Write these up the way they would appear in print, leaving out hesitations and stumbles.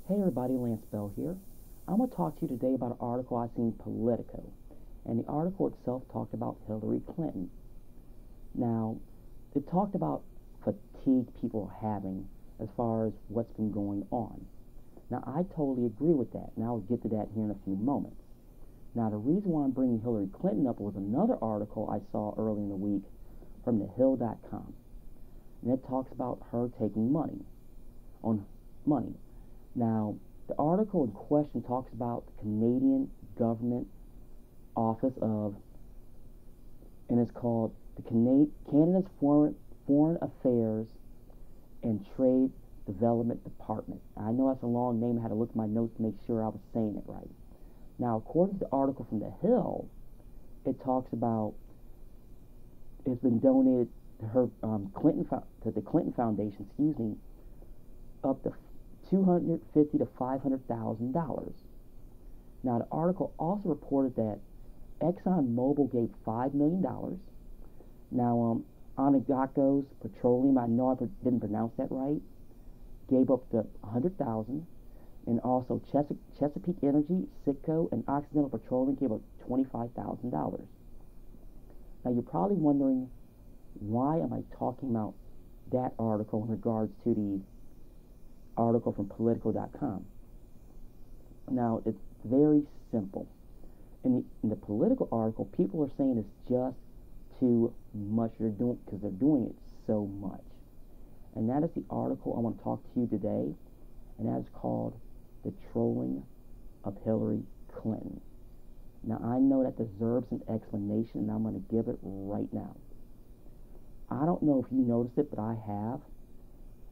Hey everybody, Lance Bell here. I'm going to talk to you today about an article I seen in Politico, and the article itself talked about Hillary Clinton. Now, it talked about fatigue people are having as far as what's been going on. Now, I totally agree with that, and I'll get to that here in a few moments. Now, the reason why I'm bringing Hillary Clinton up was another article I saw early in the week from thehill.com, and it talks about her taking money. Now, the article in question talks about the Canadian government office of, and it's called the Canada's Foreign Affairs and Trade Development Department. I know that's a long name. I had to look at my notes to make sure I was saying it right. Now, according to the article from The Hill, it talks about it's been donated to her to the Clinton Foundation, up to $250,000 to $500,000. Now, the article also reported that ExxonMobil gave $5 million. Now, Onegakos Petroleum, I know I didn't pronounce that right, gave up to $100,000, and also Chesapeake Energy, Citgo, and Occidental Petroleum gave up $25,000. Now, you're probably wondering, why am I talking about that article in regards to the article from Politico.com? Now, it's very simple. In the Politico article, people are saying it's just too much because they're doing it so much. And that is the article I want to talk to you today, and that is called The Trolling of Hillary Clinton. Now, I know that deserves an explanation, and I'm going to give it right now. I don't know if you noticed it, but I have.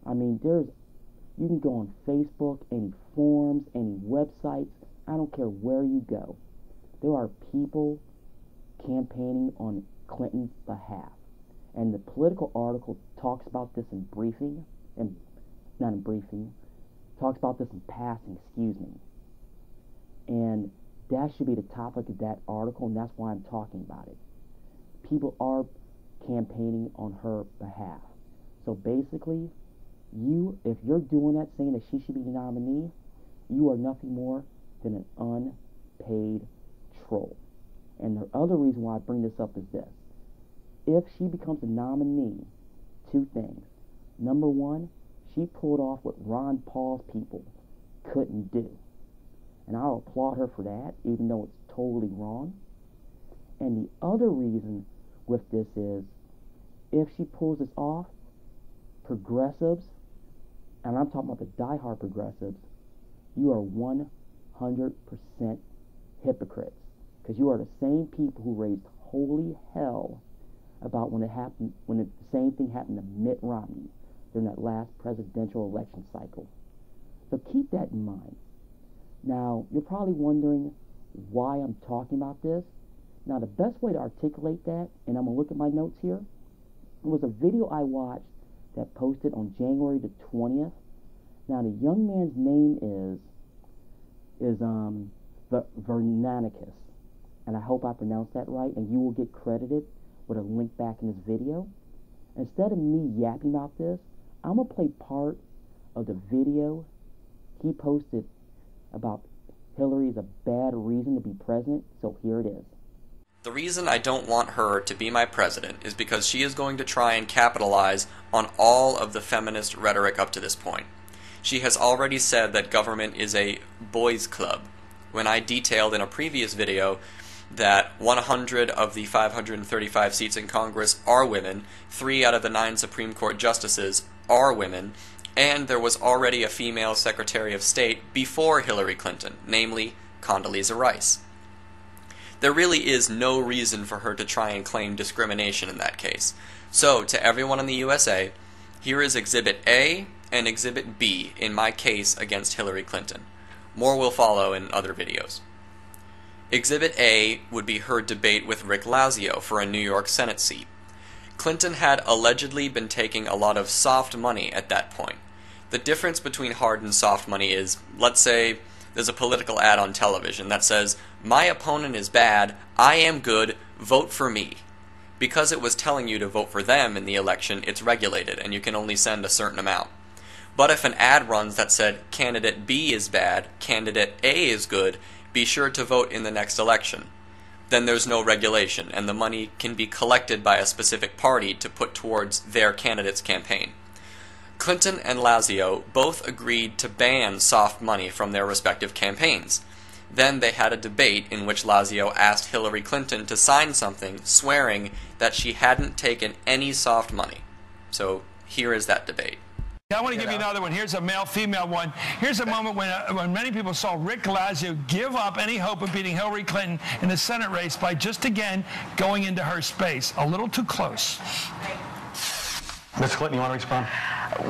I mean, you can go on Facebook, any forums, any websites, I don't care where you go. There are people campaigning on Clinton's behalf. And the Political article talks about this in talks about this in passing, And that should be the topic of that article, and that's why I'm talking about it. People are campaigning on her behalf. So basically, if you're doing that, saying that she should be the nominee, you are nothing more than an unpaid troll. And the other reason why I bring this up is this. If she becomes the nominee, two things. Number one, she pulled off what Ron Paul's people couldn't do. And I'll applaud her for that, even though it's totally wrong. And the other reason with this is, if she pulls this off, progressives, and I'm talking about the diehard progressives, you are 100% hypocrites. Because you are the same people who raised holy hell about when the same thing happened to Mitt Romney during that last presidential election cycle. So keep that in mind. Now, you're probably wondering why I'm talking about this. Now, the best way to articulate that, and I'm going to look at my notes here, it was a video I watched that posted on January the 20th. Now, the young man's name is Vernanicus, and I hope I pronounced that right, and you will get credited with a link back in this video. Instead of me yapping about this, I'm going to play part of the video he posted about Hillary is a bad reason to be president, so here it is. The reason I don't want her to be my president is because she is going to try and capitalize on all of the feminist rhetoric up to this point. She has already said that government is a boys' club, when I detailed in a previous video that 100 of the 535 seats in Congress are women, 3 out of the 9 Supreme Court justices are women, and there was already a female Secretary of State before Hillary Clinton, namely Condoleezza Rice. There really is no reason for her to try and claim discrimination in that case. So, to everyone in the USA, here is Exhibit A and Exhibit B in my case against Hillary Clinton. More will follow in other videos. Exhibit A would be her debate with Rick Lazio for a New York Senate seat. Clinton had allegedly been taking a lot of soft money at that point. The difference between hard and soft money is, let's say, there's a political ad on television that says, "My opponent is bad, I am good, vote for me." Because it was telling you to vote for them in the election, it's regulated, and you can only send a certain amount. But if an ad runs that said, candidate B is bad, candidate A is good, be sure to vote in the next election, then there's no regulation, and the money can be collected by a specific party to put towards their candidate's campaign. Clinton and Lazio both agreed to ban soft money from their respective campaigns. Then they had a debate in which Lazio asked Hillary Clinton to sign something swearing that she hadn't taken any soft money. So here is that debate. I want to give you another one. Here's a male-female one. Here's a moment when many people saw Rick Lazio give up any hope of beating Hillary Clinton in the Senate race by just, again, going into her space. A little too close. Ms. Clinton, you want to respond?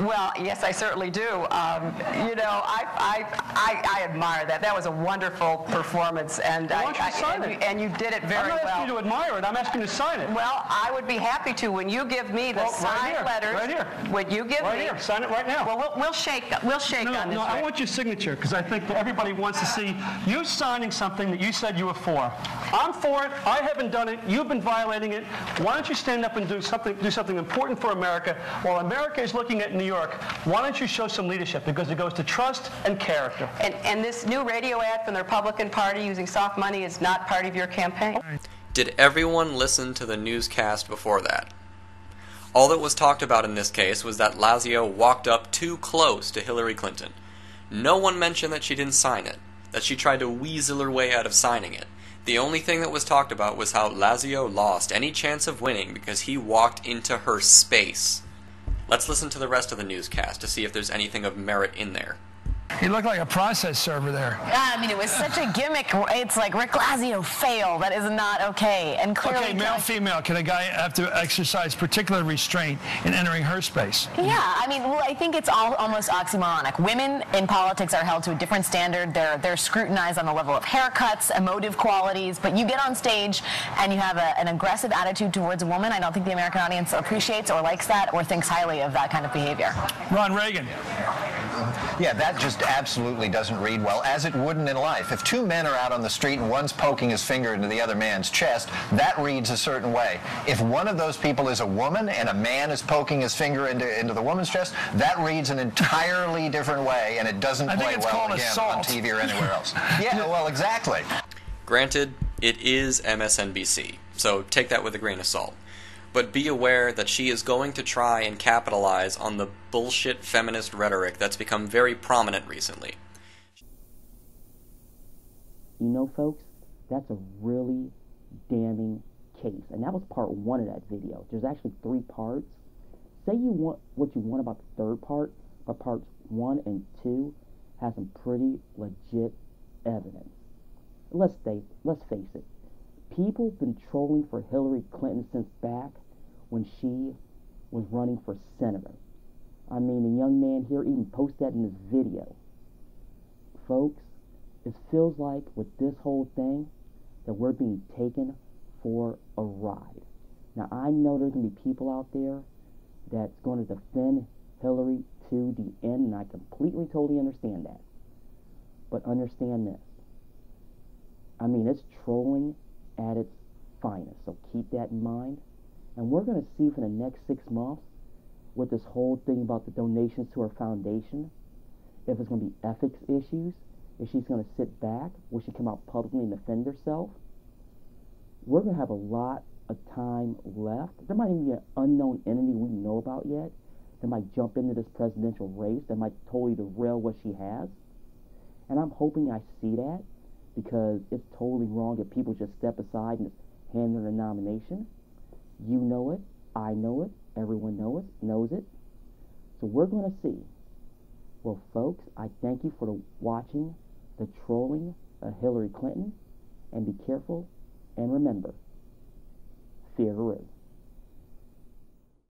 Well, yes, I certainly do. You know, I admire that. That was a wonderful performance, and Why don't you sign it? And you did it very well. I'm not asking you to admire it. I'm asking you to sign it. Well, I would be happy to when you give me the signed letters. Right here. Would you give me? Right here. Sign it right now. Well, we'll shake. We'll shake on this. No, I want your signature because I think that everybody wants to see you signing something that you said you were for. I'm for it. I haven't done it. You've been violating it. Why don't you stand up and do something important for America while America is looking at New York? Why don't you show some leadership? Because it goes to trust and character. And this new radio ad from the Republican Party using soft money is not part of your campaign? Did everyone listen to the newscast before that? All that was talked about in this case was that Lazio walked up too close to Hillary Clinton. No one mentioned that she didn't sign it, that she tried to weasel her way out of signing it. The only thing that was talked about was how Lazio lost any chance of winning because he walked into her space. Let's listen to the rest of the newscast to see if there's anything of merit in there. He looked like a process server there. I mean, it was such a gimmick. It's like Rick Lazio fail. That is not okay. And clearly, okay, male, female. Can a guy have to exercise particular restraint in entering her space? Yeah, I mean, well, I think it's all almost oxymoronic. Women in politics are held to a different standard. They're scrutinized on the level of haircuts, emotive qualities. But you get on stage and you have an aggressive attitude towards a woman. I don't think the American audience appreciates or likes that or thinks highly of that kind of behavior. Ron Reagan. Yeah, that just absolutely doesn't read well, as it wouldn't in life. If two men are out on the street and one's poking his finger into the other man's chest, that reads a certain way. If one of those people is a woman and a man is poking his finger into the woman's chest, that reads an entirely different way, and it doesn't play well again on TV or anywhere else. Yeah, well, exactly. Granted, it is MSNBC, so take that with a grain of salt. But be aware that she is going to try and capitalize on the bullshit feminist rhetoric that's become very prominent recently. You know, folks, that's a really damning case. And that was part one of that video. There's actually 3 parts. Say you want what you want about the third part, but parts 1 and 2 have some pretty legit evidence. Let's face it. People have been trolling for Hillary Clinton since back when she was running for senator. I mean, the young man here even posted that in his video. Folks, it feels like with this whole thing that we're being taken for a ride. Now, I know there's going to be people out there that's going to defend Hillary to the end, and I completely, totally understand that. But understand this. I mean, it's trolling at its finest, so keep that in mind. And we're going to see for the next 6 months with this whole thing about the donations to her foundation, if it's going to be ethics issues, if she's going to sit back, will she come out publicly and defend herself? We're going to have a lot of time left. There might even be an unknown entity we know about yet that might jump into this presidential race, that might totally derail what she has. And I'm hoping I see that, because it's totally wrong if people just step aside and just hand her a nomination. You know it, I know it, everyone knows it. So we're going to see. Well, folks, I thank you for watching the trolling of Hillary Clinton, and be careful, and remember, fear the race.